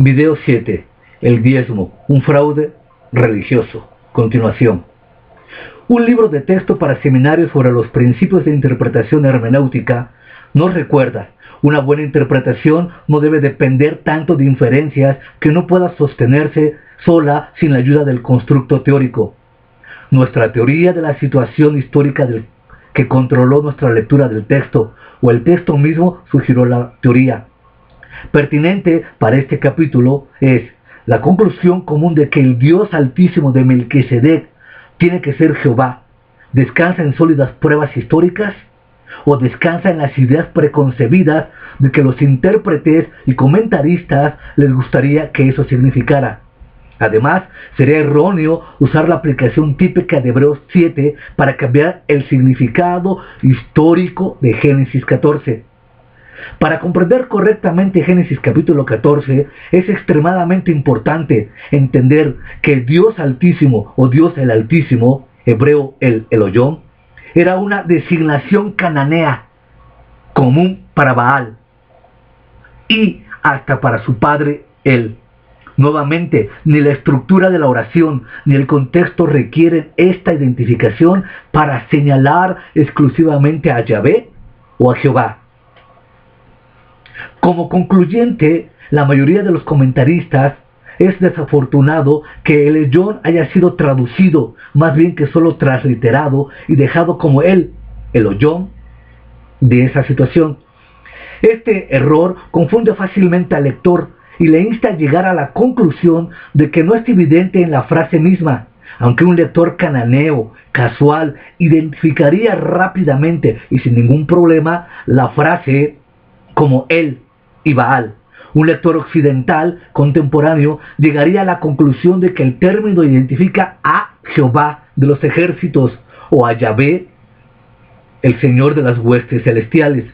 Video 7. El diezmo, un fraude religioso. Continuación. Un libro de texto para seminarios sobre los principios de interpretación hermenéutica nos recuerda: una buena interpretación no debe depender tanto de inferencias que no pueda sostenerse sola sin la ayuda del constructo teórico. Nuestra teoría de la situación histórica que controló nuestra lectura del texto, o el texto mismo sugirió la teoría. Pertinente para este capítulo es la conclusión común de que el Dios Altísimo de Melquisedec tiene que ser Jehová. ¿Descansa en sólidas pruebas históricas o descansa en las ideas preconcebidas de que los intérpretes y comentaristas les gustaría que eso significara? Además, sería erróneo usar la aplicación típica de Hebreos 7 para cambiar el significado histórico de Génesis 14. Para comprender correctamente Génesis capítulo 14, es extremadamente importante entender que Dios Altísimo o Dios el Altísimo, hebreo el Elohim, era una designación cananea común para Baal y hasta para su padre El. Nuevamente, ni la estructura de la oración ni el contexto requieren esta identificación para señalar exclusivamente a Yahvé o a Jehová. Como concluyente, la mayoría de los comentaristas es desafortunado que el Elohim haya sido traducido, más bien que solo transliterado y dejado como el Elohim de esa situación. Este error confunde fácilmente al lector y le insta a llegar a la conclusión de que no es evidente en la frase misma, aunque un lector cananeo casual identificaría rápidamente y sin ningún problema la frase como El y Baal. Un lector occidental contemporáneo llegaría a la conclusión de que el término identifica a Jehová de los ejércitos o a Yahvé, el Señor de las huestes celestiales.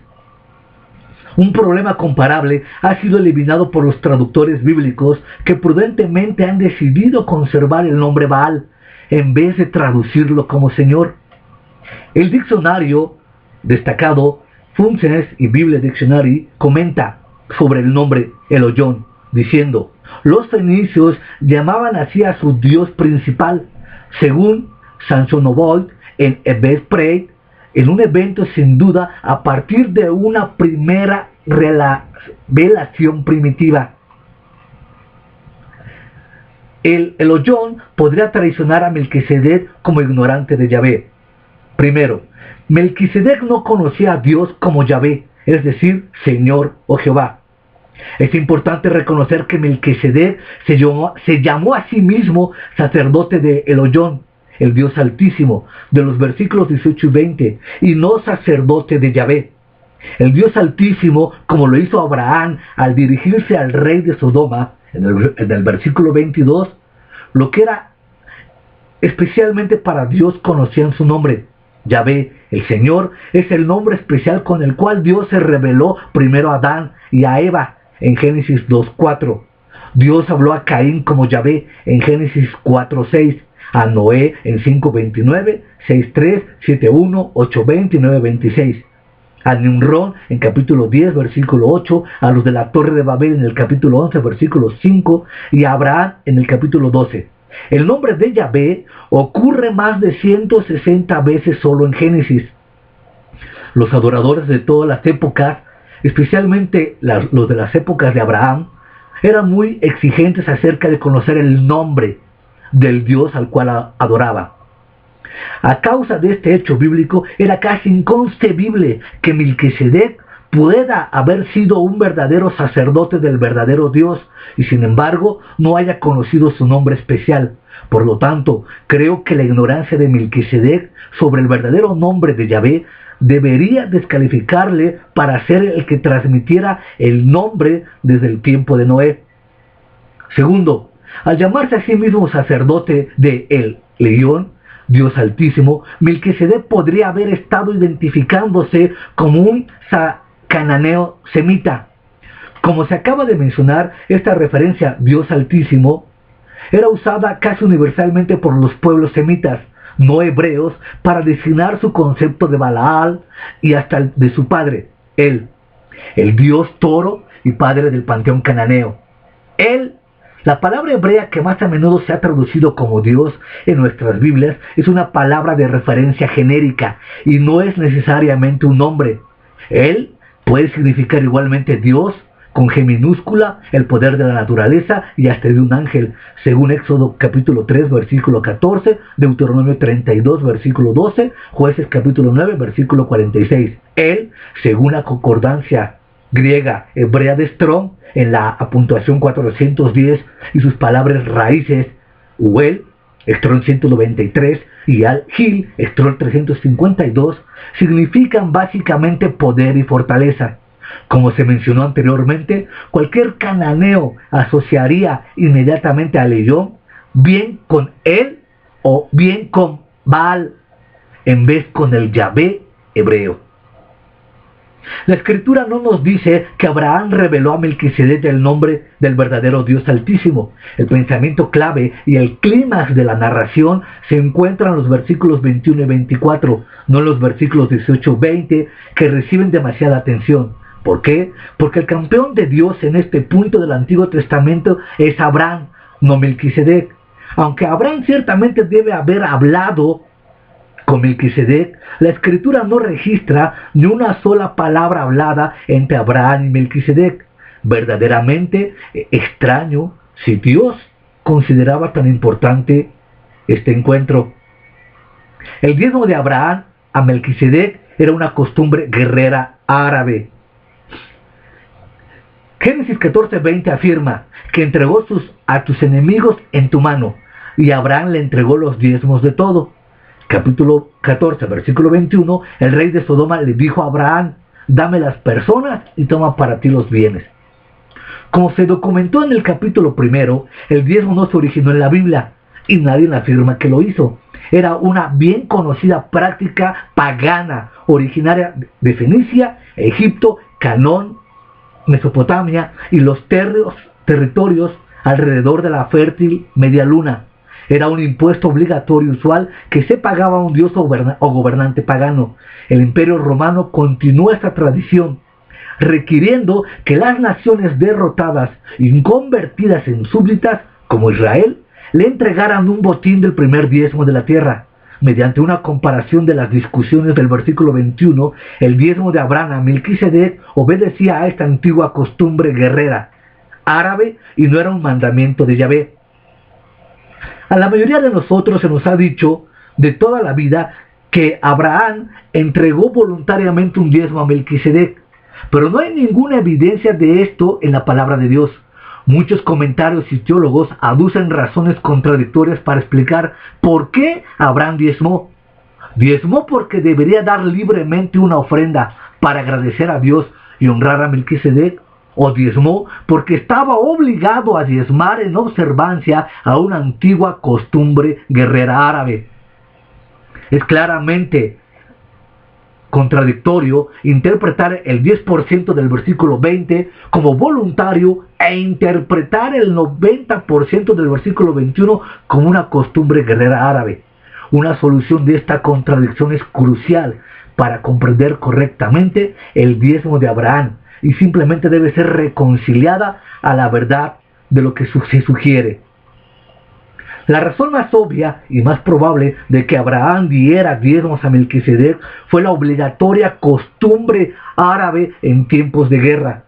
Un problema comparable ha sido eliminado por los traductores bíblicos que prudentemente han decidido conservar el nombre Baal en vez de traducirlo como Señor. El diccionario destacado Funces y Bible Dictionary comenta sobre el nombre Elohim, diciendo: los fenicios llamaban así a su dios principal, según Sansonovold en Ebed Prey, en un evento sin duda a partir de una primera revelación primitiva. El Elohim podría traicionar a Melquisedec como ignorante de Yahvé. Primero, Melquisedec no conocía a Dios como Yahvé, es decir, Señor o Jehová. Es importante reconocer que Melquisedec se llamó a sí mismo sacerdote de Elohim, el Dios Altísimo, de los versículos 18 y 20, y no sacerdote de Yahvé. El Dios Altísimo, como lo hizo Abraham al dirigirse al rey de Sodoma, en el versículo 22, lo que era especialmente para Dios conocían su nombre. Yahvé, el Señor, es el nombre especial con el cual Dios se reveló primero a Adán y a Eva en Génesis 2:4. Dios habló a Caín como Yahvé en Génesis 4:6, a Noé en 5:29, 6:3, 7:1, 8:20 y 9:26. A Nimrod en capítulo 10, versículo 8, a los de la Torre de Babel en el capítulo 11, versículo 5, y a Abraham en el capítulo 12. El nombre de Yahvé ocurre más de 160 veces solo en Génesis. Los adoradores de todas las épocas, especialmente los de las épocas de Abraham, eran muy exigentes acerca de conocer el nombre del Dios al cual adoraba. A causa de este hecho bíblico, era casi inconcebible que Melquisedec pueda haber sido un verdadero sacerdote del verdadero Dios y sin embargo no haya conocido su nombre especial. Por lo tanto, creo que la ignorancia de Melquisedec sobre el verdadero nombre de Yahvé debería descalificarle para ser el que transmitiera el nombre desde el tiempo de Noé. Segundo, al llamarse a sí mismo sacerdote de El Elohim, Dios Altísimo, Melquisedec podría haber estado identificándose como un cananeo semita. Como se acaba de mencionar, esta referencia Dios Altísimo era usada casi universalmente por los pueblos semitas, no hebreos, para designar su concepto de Balaal y hasta el de su padre, el Dios toro y padre del panteón cananeo. Él, la palabra hebrea que más a menudo se ha traducido como Dios en nuestras Biblias, es una palabra de referencia genérica y no es necesariamente un nombre. Él puede significar igualmente Dios, con G minúscula, el poder de la naturaleza y hasta de un ángel, según Éxodo capítulo 3, versículo 14, Deuteronomio 32, versículo 12, Jueces capítulo 9, versículo 46. Él, según la concordancia griega hebrea de Strong, en la puntuación 410, y sus palabras raíces, Uel, Strong 193, y Al-Gil, Strong 352, significan básicamente poder y fortaleza. Como se mencionó anteriormente, cualquier cananeo asociaría inmediatamente a León, bien con él o bien con Baal, en vez con el Yahvé hebreo. La Escritura no nos dice que Abraham reveló a Melquisedec el nombre del verdadero Dios Altísimo. El pensamiento clave y el clímax de la narración se encuentran en los versículos 21 y 24, no en los versículos 18 y 20, que reciben demasiada atención. ¿Por qué? Porque el campeón de Dios en este punto del Antiguo Testamento es Abraham, no Melquisedec. Aunque Abraham ciertamente debe haber hablado con Melquisedec, la Escritura no registra ni una sola palabra hablada entre Abraham y Melquisedec. Verdaderamente extraño si Dios consideraba tan importante este encuentro. El diezmo de Abraham a Melquisedec era una costumbre guerrera árabe. Génesis 14:20 afirma que entregó a tus enemigos en tu mano, y Abraham le entregó los diezmos de todo. Capítulo 14, versículo 21, el rey de Sodoma le dijo a Abraham, dame las personas y toma para ti los bienes. Como se documentó en el capítulo 1, el diezmo no se originó en la Biblia y nadie afirma que lo hizo. Era una bien conocida práctica pagana, originaria de Fenicia, Egipto, Canaán, Mesopotamia y los territorios alrededor de la fértil Media Luna. Era un impuesto obligatorio usual que se pagaba a un dios o gobernante pagano. El Imperio Romano continuó esta tradición, requiriendo que las naciones derrotadas y convertidas en súbditas, como Israel, le entregaran un botín del primer diezmo de la tierra. Mediante una comparación de las discusiones del versículo 21, el diezmo de Abraham a Melquisedec obedecía a esta antigua costumbre guerrera árabe y no era un mandamiento de Yahvé. A la mayoría de nosotros se nos ha dicho de toda la vida que Abraham entregó voluntariamente un diezmo a Melquisedec, pero no hay ninguna evidencia de esto en la palabra de Dios. Muchos comentarios y teólogos aducen razones contradictorias para explicar por qué Abraham diezmó. Diezmó porque debería dar libremente una ofrenda para agradecer a Dios y honrar a Melquisedec, o diezmó porque estaba obligado a diezmar en observancia a una antigua costumbre guerrera árabe. Es claramente contradictorio interpretar el 10% del versículo 20 como voluntario e interpretar el 90% del versículo 21 como una costumbre guerrera árabe. Una solución de esta contradicción es crucial para comprender correctamente el diezmo de Abraham y simplemente debe ser reconciliada a la verdad de lo que se sugiere. La razón más obvia y más probable de que Abraham diera diezmos a Melquisedec fue la obligatoria costumbre árabe en tiempos de guerra,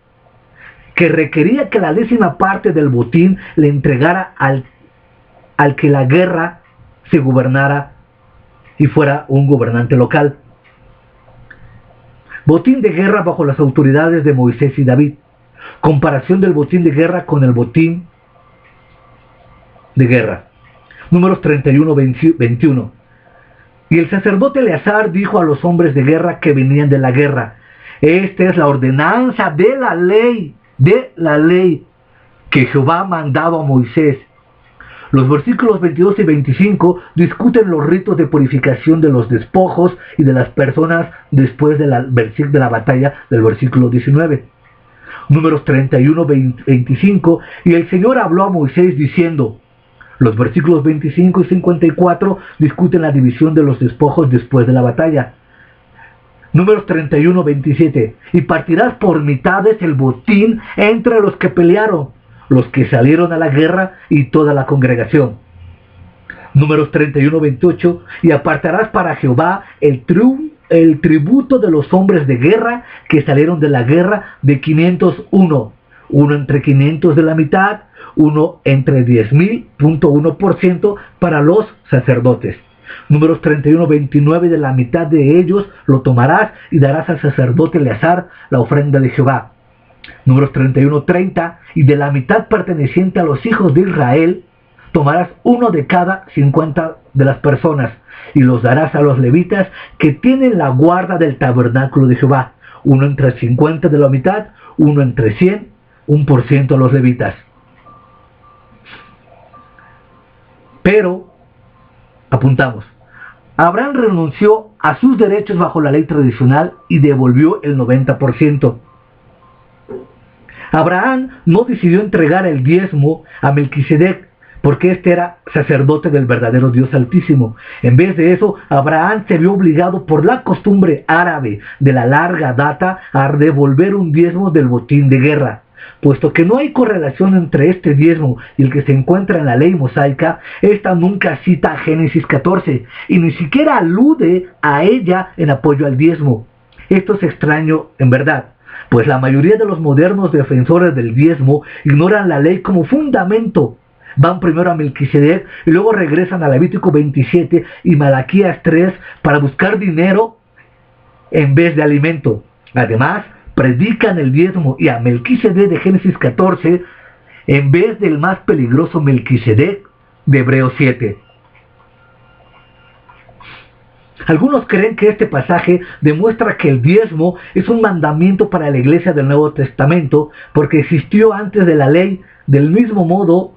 que requería que la 10ª parte del botín le entregara al que la guerra se gobernara y fuera un gobernante local. Botín de guerra bajo las autoridades de Moisés y David. Comparación del botín de guerra con el botín de guerra. Números 31-21. Y el sacerdote Eleazar dijo a los hombres de guerra que venían de la guerra: esta es la ordenanza de la ley que Jehová ha mandado a Moisés. Los versículos 22 y 25 discuten los ritos de purificación de los despojos y de las personas después de la batalla del versículo 19. Números 31-25. Y el Señor habló a Moisés diciendo. Los versículos 25 y 54 discuten la división de los despojos después de la batalla. Números 31-27. Y partirás por mitades el botín entre los que pelearon. los que salieron a la guerra y toda la congregación. Números 31-28, y apartarás para Jehová el tributo de los hombres de guerra que salieron de la guerra de 501, uno entre 500 de la mitad, uno entre 10,000, 0.1% para los sacerdotes. Números 31-29, de la mitad de ellos lo tomarás y darás al sacerdote Eleazar la ofrenda de Jehová. Números 31-30, y de la mitad perteneciente a los hijos de Israel, tomarás uno de cada 50 de las personas, y los darás a los levitas que tienen la guarda del tabernáculo de Jehová, uno entre 50 de la mitad, uno entre 100, 1% a los levitas. Pero, apuntamos, Abraham renunció a sus derechos bajo la ley tradicional y devolvió el 90%. Abraham no decidió entregar el diezmo a Melquisedec, porque este era sacerdote del verdadero Dios Altísimo. En vez de eso, Abraham se vio obligado por la costumbre árabe de la larga data a devolver un diezmo del botín de guerra. Puesto que no hay correlación entre este diezmo y el que se encuentra en la ley mosaica, esta nunca cita a Génesis 14 y ni siquiera alude a ella en apoyo al diezmo. Esto es extraño en verdad, pues la mayoría de los modernos defensores del diezmo ignoran la ley como fundamento. Van primero a Melquisedec y luego regresan a Levítico 27 y Malaquías 3 para buscar dinero en vez de alimento. Además, predican el diezmo y a Melquisedec de Génesis 14 en vez del más peligroso Melquisedec de Hebreos 7. Algunos creen que este pasaje demuestra que el diezmo es un mandamiento para la iglesia del Nuevo Testamento porque existió antes de la ley, del mismo modo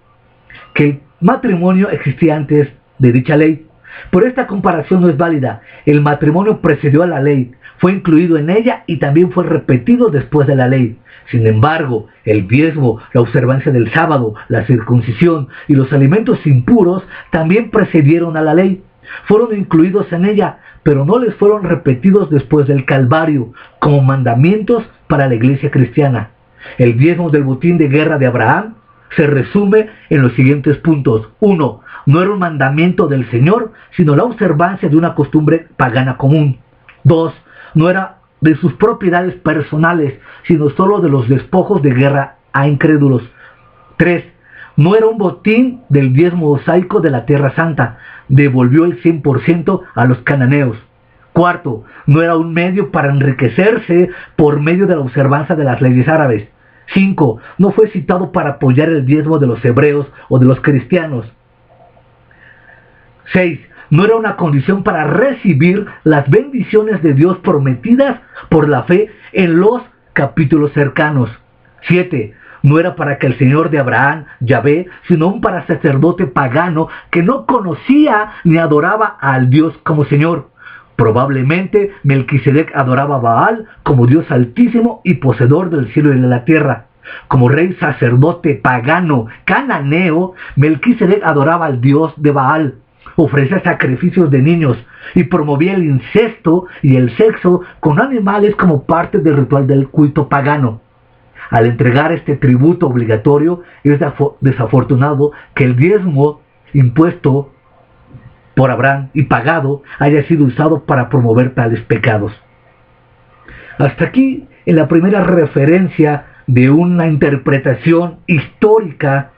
que el matrimonio existía antes de dicha ley. Pero esta comparación no es válida. El matrimonio precedió a la ley, fue incluido en ella y también fue repetido después de la ley. Sin embargo, el diezmo, la observancia del sábado, la circuncisión y los alimentos impuros también precedieron a la ley. Fueron incluidos en ella, pero no les fueron repetidos después del Calvario, como mandamientos para la iglesia cristiana. El diezmo del botín de guerra de Abraham se resume en los siguientes puntos. 1. No era un mandamiento del Señor, sino la observancia de una costumbre pagana común. 2. No era de sus propiedades personales, sino solo de los despojos de guerra a incrédulos. 3. No era un botín del diezmo mosaico de la Tierra Santa, devolvió el 100% a los cananeos. 4. No era un medio para enriquecerse por medio de la observancia de las leyes árabes. 5. No fue citado para apoyar el diezmo de los hebreos o de los cristianos. 6. No era una condición para recibir las bendiciones de Dios prometidas por la fe en los capítulos cercanos. 7. No era para que el Señor de Abraham, Yahvé, sino un para sacerdote pagano que no conocía ni adoraba al Dios como Señor. Probablemente Melquisedec adoraba a Baal como Dios altísimo y poseedor del cielo y de la tierra. Como rey sacerdote pagano cananeo, Melquisedec adoraba al Dios de Baal, ofrecía sacrificios de niños y promovía el incesto y el sexo con animales como parte del ritual del culto pagano. Al entregar este tributo obligatorio, es desafortunado que el diezmo impuesto por Abraham y pagado haya sido usado para promover tales pecados. Hasta aquí, en la primera referencia de una interpretación histórica,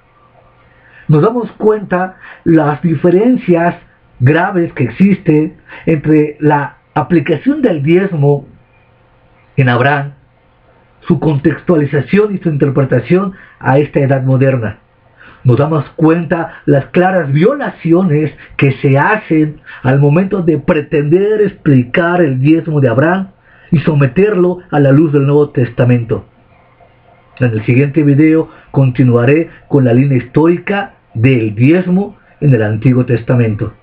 nos damos cuenta las diferencias graves que existen entre la aplicación del diezmo en Abraham, su contextualización y su interpretación a esta edad moderna. Nos damos cuenta las claras violaciones que se hacen al momento de pretender explicar el diezmo de Abraham y someterlo a la luz del Nuevo Testamento. En el siguiente video continuaré con la línea histórica del diezmo en el Antiguo Testamento.